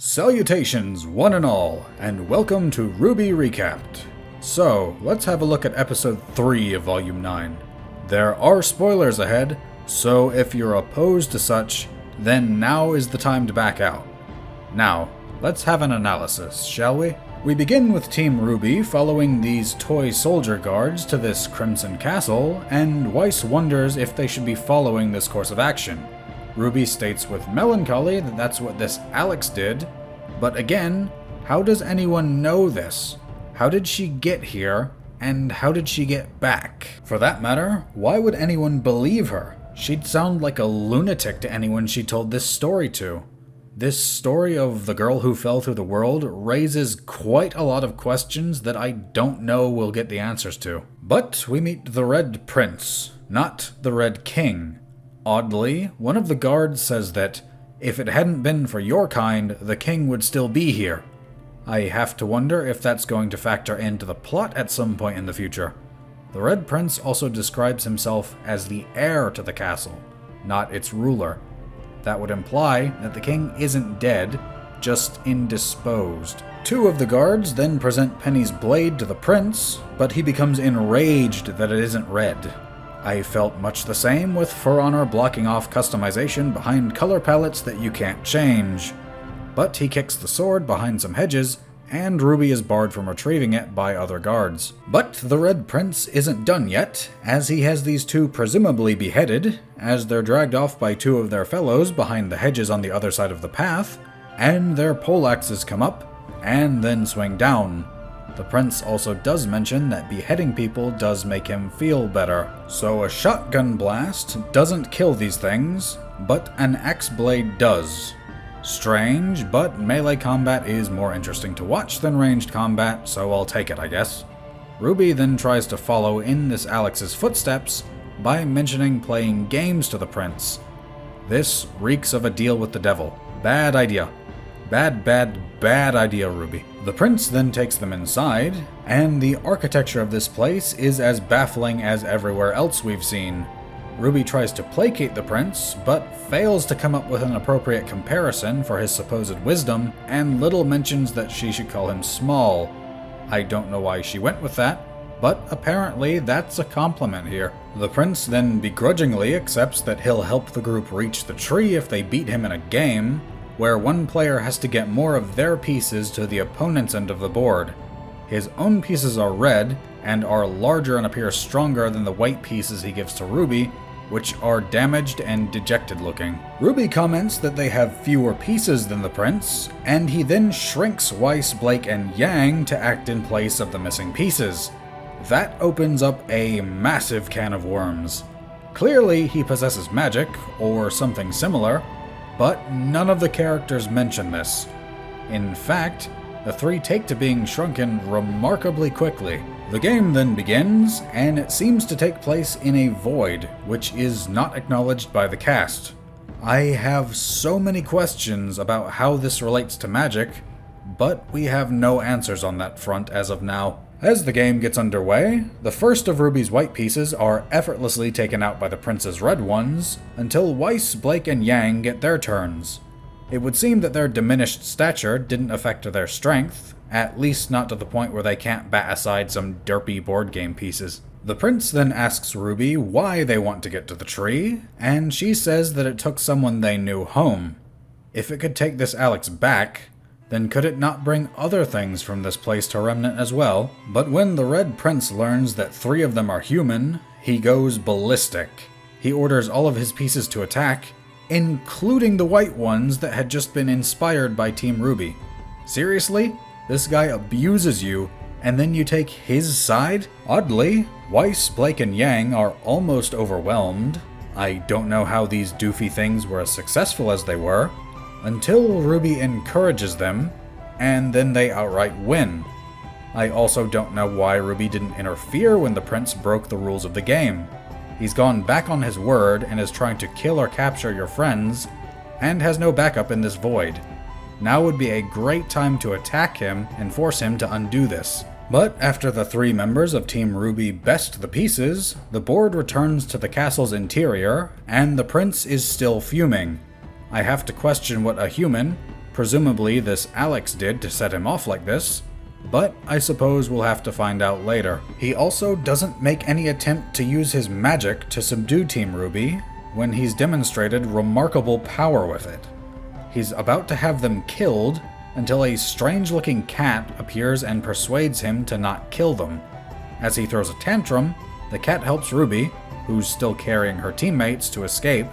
Salutations, one and all, and welcome to RWBY Recapped. So, let's have a look at episode 3 of Volume 9. There are spoilers ahead, so if you're opposed to such, then now is the time to back out. Now, let's have an analysis, shall we? We begin with Team RWBY following these toy soldier guards to this Crimson Castle, and Weiss wonders if they should be following this course of action. RWBY states with melancholy that that's what this Alex did, but again, how does anyone know this? How did she get here, and how did she get back? For that matter, why would anyone believe her? She'd sound like a lunatic to anyone she told this story to. This story of the girl who fell through the world raises quite a lot of questions that I don't know we'll get the answers to. But we meet the Red Prince, not the Red King. Oddly, one of the guards says that, if it hadn't been for your kind, the king would still be here. I have to wonder if that's going to factor into the plot at some point in the future. The Red Prince also describes himself as the heir to the castle, not its ruler. That would imply that the king isn't dead, just indisposed. Two of the guards then present Penny's blade to the prince, but he becomes enraged that it isn't red. I felt much the same with For Honor blocking off customization behind color palettes that you can't change. But he kicks the sword behind some hedges, and RWBY is barred from retrieving it by other guards. But the Red Prince isn't done yet, as he has these two presumably beheaded, as they're dragged off by two of their fellows behind the hedges on the other side of the path, and their poleaxes come up, and then swing down. The prince also does mention that beheading people does make him feel better. So a shotgun blast doesn't kill these things, but an axe blade does. Strange, but melee combat is more interesting to watch than ranged combat, so I'll take it, I guess. RWBY then tries to follow in this Alex's footsteps by mentioning playing games to the prince. This reeks of a deal with the devil. Bad idea. Bad idea, RWBY. The prince then takes them inside, and the architecture of this place is as baffling as everywhere else we've seen. RWBY tries to placate the prince, but fails to come up with an appropriate comparison for his supposed wisdom, and little mentions that she should call him small. I don't know why she went with that, but apparently that's a compliment here. The prince then begrudgingly accepts that he'll help the group reach the tree if they beat him in a game, where one player has to get more of their pieces to the opponent's end of the board. His own pieces are red, and are larger and appear stronger than the white pieces he gives to RWBY, which are damaged and dejected looking. RWBY comments that they have fewer pieces than the prince, and he then shrinks Weiss, Blake, and Yang to act in place of the missing pieces. That opens up a massive can of worms. Clearly he possesses magic, or something similar, but none of the characters mention this. In fact, the three take to being shrunken remarkably quickly. The game then begins, and it seems to take place in a void, which is not acknowledged by the cast. I have so many questions about how this relates to magic, but we have no answers on that front as of now. As the game gets underway, the first of RWBY's white pieces are effortlessly taken out by the prince's red ones, until Weiss, Blake, and Yang get their turns. It would seem that their diminished stature didn't affect their strength, at least not to the point where they can't bat aside some derpy board game pieces. The prince then asks RWBY why they want to get to the tree, and she says that it took someone they knew home. If it could take this Alex back, then could it not bring other things from this place to Remnant as well? But when the Red Prince learns that 3 of them are human, he goes ballistic. He orders all of his pieces to attack, including the white ones that had just been inspired by Team RWBY. Seriously? This guy abuses you, and then you take his side? Oddly, Weiss, Blake, and Yang are almost overwhelmed. I don't know how these doofy things were as successful as they were, until RWBY encourages them, and then they outright win. I also don't know why RWBY didn't interfere when the prince broke the rules of the game. He's gone back on his word and is trying to kill or capture your friends, and has no backup in this void. Now would be a great time to attack him and force him to undo this. But after the 3 members of Team RWBY best the pieces, the board returns to the castle's interior, and the prince is still fuming. I have to question what a human, Presumably this Alex did to set him off like this, but I suppose we'll have to find out later. He also doesn't make any attempt to use his magic to subdue Team RWBY when he's demonstrated remarkable power with it. He's about to have them killed until a strange-looking cat appears and persuades him to not kill them. As he throws a tantrum, the cat helps RWBY, who's still carrying her teammates, to escape,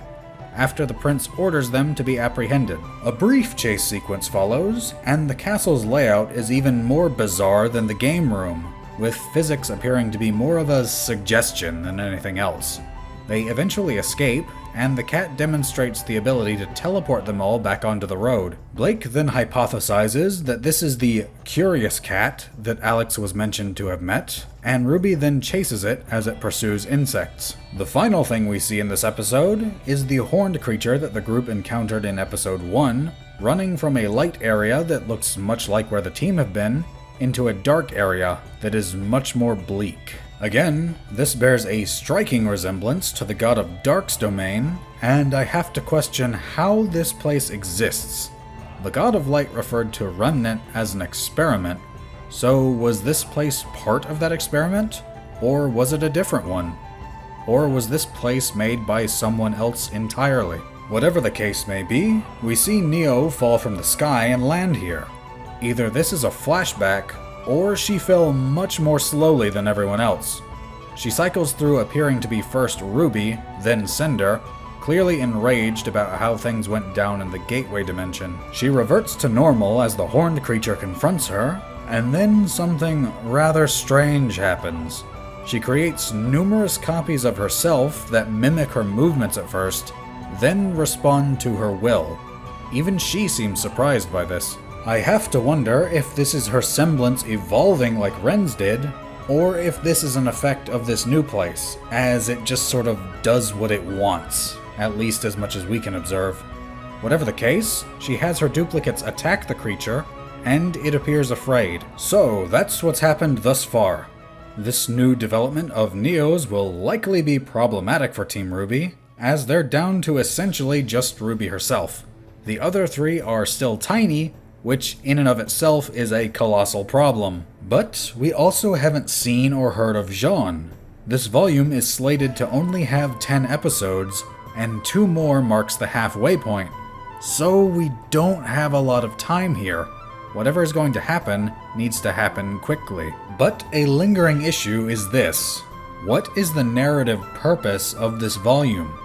after the prince orders them to be apprehended. A brief chase sequence follows, and the castle's layout is even more bizarre than the game room, with physics appearing to be more of a suggestion than anything else. They eventually escape, and the cat demonstrates the ability to teleport them all back onto the road. Blake then hypothesizes that this is the curious cat that Alex was mentioned to have met, and RWBY then chases it as it pursues insects. The final thing we see in this episode is the horned creature that the group encountered in episode 1, running from a light area that looks much like where the team have been, into a dark area that is much more bleak. Again, this bears a striking resemblance to the God of Dark's domain, and I have to question how this place exists. The God of Light referred to Remnant as an experiment, so was this place part of that experiment? Or was it a different one? Or was this place made by someone else entirely? Whatever the case may be, we see Neo fall from the sky and land here. Either this is a flashback, or she fell much more slowly than everyone else. She cycles through appearing to be first RWBY, then Cinder, clearly enraged about how things went down in the gateway dimension. She reverts to normal as the horned creature confronts her, and then something rather strange happens. She creates numerous copies of herself that mimic her movements at first, then respond to her will. Even she seems surprised by this. I have to wonder if this is her semblance evolving like Ren's did, or if this is an effect of this new place, as it just sort of does what it wants, at least as much as we can observe. Whatever the case, she has her duplicates attack the creature, and it appears afraid. So that's what's happened thus far. This new development of Neo's will likely be problematic for Team RWBY, as they're down to essentially just RWBY herself. The other three are still tiny, which in and of itself is a colossal problem. But we also haven't seen or heard of Jean. This volume is slated to only have 10 episodes, and 2 more marks the halfway point. So we don't have a lot of time here. Whatever is going to happen needs to happen quickly. But a lingering issue is this. What is the narrative purpose of this volume?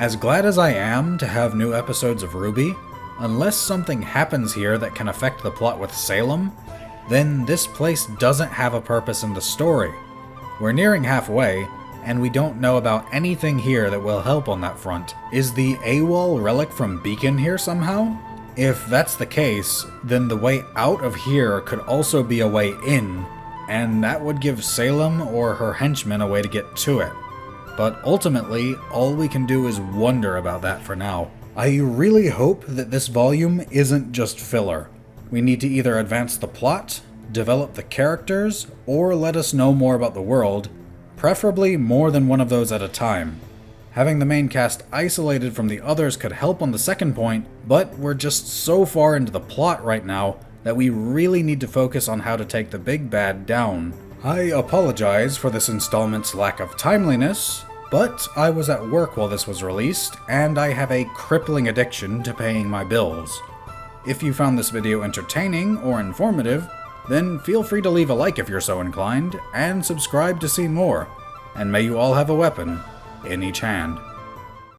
As glad as I am to have new episodes of RWBY, unless something happens here that can affect the plot with Salem, then this place doesn't have a purpose in the story. We're nearing halfway, and we don't know about anything here that will help on that front. Is the AWOL relic from Beacon here somehow? If that's the case, then the way out of here could also be a way in, and that would give Salem or her henchmen a way to get to it. But ultimately, all we can do is wonder about that for now. I really hope that this volume isn't just filler. We need to either advance the plot, develop the characters, or let us know more about the world, preferably more than one of those at a time. Having the main cast isolated from the others could help on the second point, but we're just so far into the plot right now that we really need to focus on how to take the big bad down. I apologize for this installment's lack of timeliness, but I was at work while this was released, and I have a crippling addiction to paying my bills. If you found this video entertaining or informative, then feel free to leave a like if you're so inclined, and subscribe to see more. And may you all have a weapon in each hand.